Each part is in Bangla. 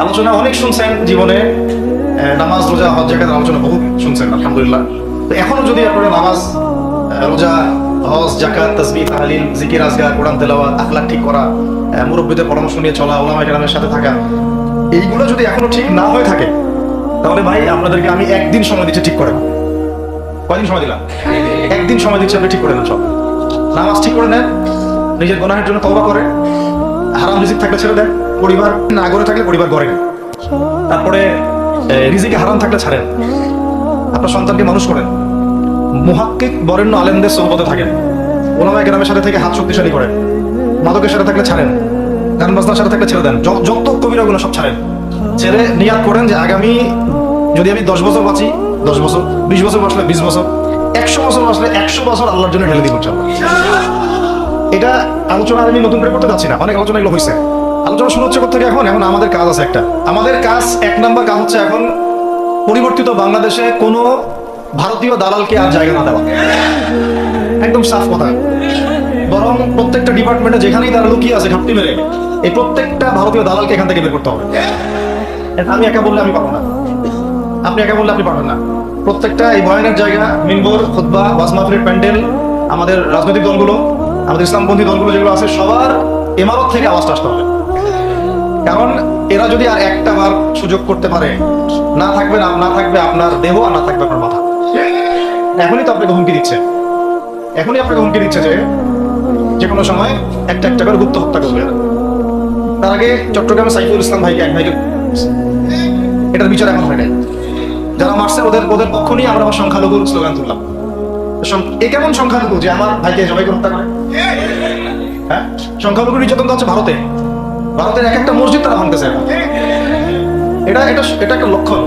আলোচনা অনেক শুনছেন জীবনে, নামাজ রোজা হজ জাকাতের আলোচনা বহুত শুনছেন আলহামদুলিল্লাহ। তো এখনো যদি আপনারা নামাজ রোজা হজ জাকাত তাসবিহ তাহলিল জিকির আজগার কোরআন তেলাওয়াত আখলাক ঠিক করা, মুরব্বীদের পরামর্শ নিয়ে চলা, উলামা কেরামের সাথে থাকা, এইগুলো যদি এখনো ঠিক না হয়ে থাকে তাহলে ভাই আপনাদেরকে আমি একদিন সময় দিচ্ছি ঠিক করে নেন। কয়দিন সময় দিলাম? একদিন সময় দিচ্ছি, আপনি ঠিক করে নেন। সব নামাজ ঠিক করে নেন, নিজের গুনাহের জন্য তওবা করে, হারাম রিজিক থাকলে ছেড়ে দেন, পরিবার না গড়ে থাকলে পরিবার গড়ে নেন, তারপরে রিজিকে হারাম থাকলে ছাড়েন, আপনার সন্তানকে মানুষ করেন, মুহাক্কিক বরেণ্য আলেমদের সোহবতে থাকেন, ওলামা কেরামের সাথে থেকে হাত শক্তিশালী করেন, মাদকের সাথে থাকলে ছাড়েন, গান বাজনার সাথে থাকলে ছেড়ে দেন, যত কবিরা গুলো সব ছাড়েন, ছেড়ে নিয়াত করেন যে আগামী যদি আমি 10 বছর বাঁচি 10 বছর, 20 বছর বাঁচলে 20 বছর, 100 বছর বাঁচলে 100 বছর আল্লাহর জন্য ঢেলে দিব ইনশাআল্লাহ। এটা আলোচনা আমি নতুন করে করতে যাচ্ছি না, অনেক আলোচনা এগুলো হয়েছে। আলোচনা শুরু হচ্ছে কোথা থেকে? এখন আমাদের কাজ আছে একটা। আমাদের কাজ 1 নম্বর কাজ হচ্ছে এখন পরিবর্তিত বাংলাদেশে কোনো ভারতীয় দালালকে আর জায়গা না দেওয়া, একদম সাফ কথা। বরং প্রত্যেকটা ডিপার্টমেন্টে যেখানেই তারা লুকিয়ে আছে ঘাপটি মেরে, এই প্রত্যেকটা ভারতীয় দালালকে এখান থেকে বের করতে হবে। আমি একা বললে আমি পারবো না, আপনি একা বললে আপনি পারবেন না। প্রত্যেকটা এই বয়ানের জায়গা, মিম্বর, খুতবা, ওয়াজ মাহফিলের প্যান্ডেল, আমাদের রাজনৈতিক দলগুলো, আমাদের ইসলামপন্থী দলগুলো যেগুলো আছে সবার ইমারত থেকে আওয়াজটা আসতে হবে। কারণ এরা যদি আর একটা বার সুযোগ করতে পারে, না থাকবে আপনার দেহ আর না থাকবে আপনার মাথা। এখনই তো আপনাকে হুমকি দিচ্ছে, যে কোনো সময় একটা করে গুপ্ত হত্যা করবে। তার আগে চট্টগ্রামে সাইফুল ইসলাম ভাইকে এক ভাইকে, এটার বিচার এখন হয় নাই। যারা মারছে ওদের পক্ষ নিয়ে আমরা আমার সংখ্যালঘুর স্লোগান তুললাম। এ কেমন সংখ্যালঘু যে আমার ভাইকে সবাইকে হত্যা করে? হ্যাঁ, সংখ্যালঘু নির্যাতন হচ্ছে ভারতের এক একটা মসজিদ তারা ভাঙতেছে। এটা একটা লক্ষণ।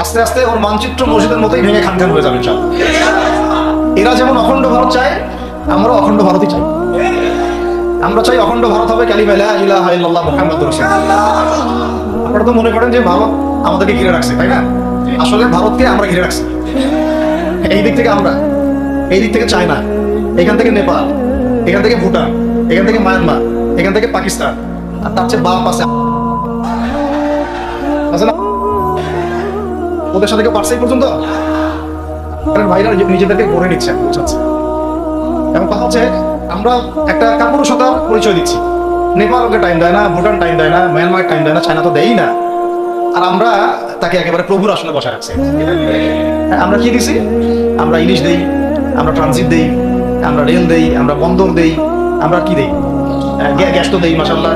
আস্তে আস্তে ওর মানচিত্র মসজিদের মতোই ভেঙে খান হয়ে যাবে ইনশাআল্লাহ। এরা যেমন অখণ্ড ভারত চায়, আমরা অখণ্ড ভারতই চাই। আমরা চাই অখণ্ড ভারত হবে কালিমা লা ইলাহা ইল্লাল্লাহ মুহাম্মাদুর রাসূলুল্লাহ। আপনারা তো মনে করেন যে ভারত আমাদেরকে ঘিরে রাখছে, তাই না? আসলে ভারতকে আমরা ঘিরে রাখছি। এই দিক থেকে আমরা, এই দিক থেকে চায়না, এখান থেকে নেপাল, এখান থেকে ভুটান, এখান থেকে মায়ানমার, এখান থেকে পাকিস্তান, আর তার চেয়ে বাপ আছে না? ওদের সাথে কেউ পারছে এই পর্যন্ত? ভাইরা নিজেদেরকে গড়ে নিচ্ছে, বুঝাচ্ছে। এবং কথা হচ্ছে আমরা একটা কাপুরুষতার পরিচয় দিচ্ছি। নেপাল ওকে টাইম দেয় না, ভুটান টাইম দেয় না, মায়ানমার টাইম দেয় না, চায়না তো দেয়ই না। আর আমরা তাকে একেবারে প্রভুর আসনে বসা রাখছি। আমরা কি দিছি? আমরা ইলিশ দেই, আমরা ট্রানজিট দেই, আমরা রেল দেই, আমরা বন্দর দেই, আমরা কি দেই? গ্যাস তো দেই মাশাআল্লাহ।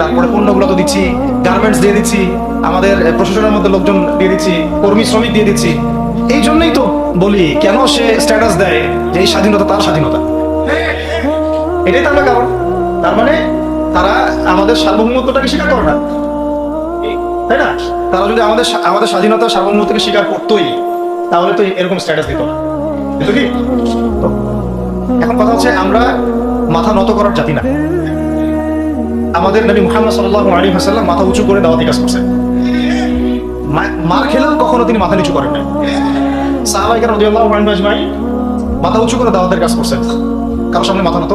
তারপরে পণ্যগুলো তো দিচ্ছি, গার্মেন্টস দিয়ে দিচ্ছি, আমাদের প্রশাসনের মধ্যে লোকজন দিয়ে দিচ্ছি, কর্মী শ্রমিক দিয়ে দিচ্ছি। এই জন্যই তো বলি কেন সে স্ট্যাটাস দেয় যে এই স্বাধীনতা তার স্বাধীনতা। এটাই তার কারণ। তার মানে তারা আমাদের সার্বভৌমত্বটাকে স্বীকার করে না, তাই না? তারা যদি আমাদের স্বাধীনতা সার্বভৌমত্বকে স্বীকার করতোই তাহলে তো এরকম স্ট্যাটাস দিত না, কিন্তু কি? এখন কথা হচ্ছে আমরা মাথা নত করার জাতি না। আমাদের নবী মুহাম্মদ সাল্লাল্লাহু আলাইহি ওয়াসাল্লাম মাথা উঁচু করে দাওয়াতি কাজ করছেন। মার খেলেও কখনো তিনি মাথা নিচু করেন নাই। সাহাবায়ে কেরাম রাদিয়াল্লাহু আনহুম আজমাইন মাথা উঁচু করে দাওয়াতের কাজ করছেন, কারোর সামনে মাথা নত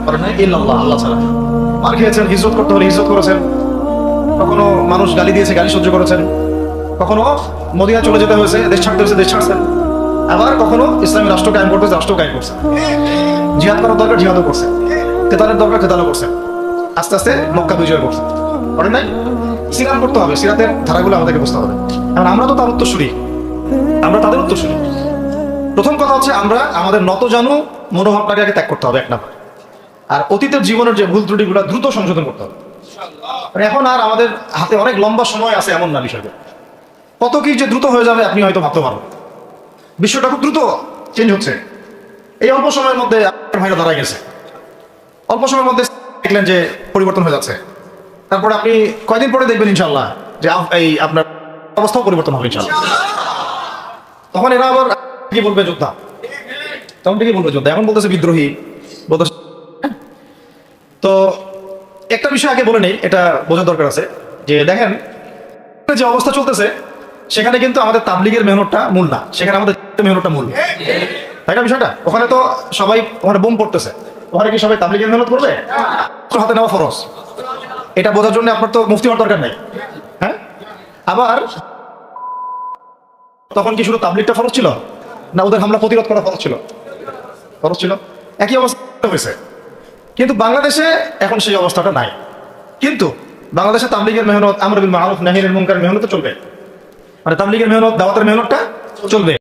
করেন নাই ইল্লাল্লাহ, আল্লাহ ছাড়া। মার খেয়েছেন, হিজরত করতে হলে হিজরত করেছেন, কখনো মানুষ গালি দিয়েছে, গালি সহ্য করেছেন, কখনো মদিনা চলে যেতে হয়েছে, দেশ ছাড়তে হয়েছে, দেশ ছাড়ছেন। আবার কখনো ইসলামী রাষ্ট্র কায়েম করতে হয়েছে, রাষ্ট্র কায়েম করছে। জিহাদ করার দরকার জিহাদও করছে, কেতালের দরকার কেতালও করছে। আস্তে আস্তে মক্কা বিজয় করছে, করেন নাই? সিরাত করতে হবে, সিরাতের ধারাগুলো আমাদেরকে বুঝতে হবে। কারণ আমরা তো তার উত্তরসূরি, আমরা তাদের উত্তরসূরি। প্রথম কথা হচ্ছে আমরা আমাদের নত জানু মনোভাবটাকে আগে ত্যাগ করতে হবে, 1 নম্বর। আর অতীতের জীবনের যে ভুল ত্রুটিগুলো দ্রুত সংশোধন করতে হবে। এখন আর আমাদের হাতে অনেক লম্বা সময় আছে এমন না বিষয়টা। কত কি যে দ্রুত হয়ে যাবে আপনি হয়তো ভাবতে পারবেন। বিষয়টা খুব দ্রুত চেঞ্জ হচ্ছে। এই অল্প সময়ের মধ্যে আপনার ভাইরা দাঁড়ায় গেছে, অল্প সময়ের মধ্যে দেখলেন যে পরিবর্তন হয়ে যাচ্ছে। তারপরে আপনি কয়দিন পরে দেখবেন ইনশাআল্লাহ যে এই আপনার অবস্থাও পরিবর্তন হবে ইনশাআল্লাহ। তখন এরা আবার কি বলবে? যোদ্ধা। তখন কি বলবে? যোদ্ধা। এখন বলতেছে বিদ্রোহী, বলতেছে। তো একটা বিষয় আগে বলে নেই, এটা বোঝার দরকার আছে যে দেখেন যে অবস্থা চলতেছে সেখানে কিন্তু আমাদের তাবলীগের মেহনতটা মূল না, সেখানে আমাদের মেহনতটা মূল, তাই না? বিষয়টা ওখানে তো সবাই ওখানে বোম পড়তেছে, ওখানে কি সবাই তাবলীগের মেহনত করবে? হাতে নেওয়া ফরজ। এটা বোঝার জন্য আপনার তো মুফতি হওয়ার দরকার নেই, আবার তখন কি শুধু তাবলিগটা ফরজ ছিল, না ওদের হামলা প্রতিরোধ করা ফরজ ছিল? ফরজ ছিল। একই অবস্থা হয়েছে, কিন্তু বাংলাদেশে এখন সেই অবস্থাটা নাই। কিন্তু বাংলাদেশে তাবলিগের মেহনত, আমর বিল মারুফ নাহি আনিল মুনকার মেহনত চলবে, মানে তাবলিগের মেহনত, দাওয়াতের মেহনতটা চলবে।